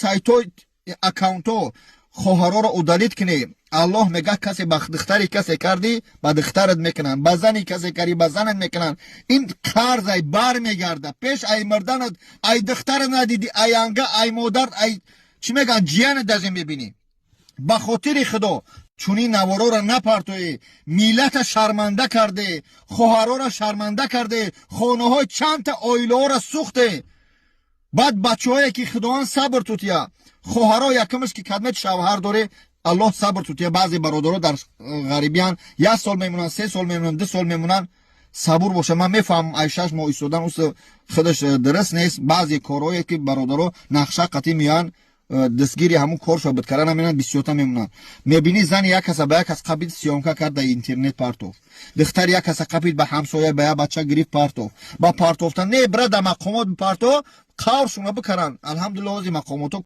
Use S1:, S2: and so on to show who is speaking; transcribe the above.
S1: сайтҳо аккаунтҳо хоҳароро удалит кунӣ. аллоҳ мега касе ба духтари касе кардӣ ба духтарат мекунанд, ба зани касе кардӣ ба занат мекунанд. ин қарзай бармегарда пеш ай мирданат ай духтара надиди ай анга ай модар ай чӣ мегӯянд ҷиянат дазин мебинӣ. ба хотири худо чунин навороро напартоӣ. миллата шарманда карде, хоҳароро шарманда карде, хонаҳои чандта оилаҳоро сӯхте. баъд бачаҳое ки худованд сабр тутия. хоҳаро якумаш ки кадмати шавҳар доре аллоҳ сабр тутия. баъзе бародаро дар ғарибиян 1 сол мемонанд, 3 сол мемонанд, 2 сол мемонанд. сабур боша. ман мефаҳмам ай 6 моҳ истодан ус худаш дуруст нест. баъзе корҳое ки бародаро нақша қатъӣ меоянд дастгири ҳамун кор шобит карда намеонанд, бисёрта мемонанд. мебинӣ зани як каса ба як кас қабид сиёмка карда интернет партов. духтар як каса қабид ба ҳамсоя ба як бача гирифт партов. ба партофтан не брада мақомот партов қавр шуна бикаранд. алҳамдулиллаҳ ози мақомото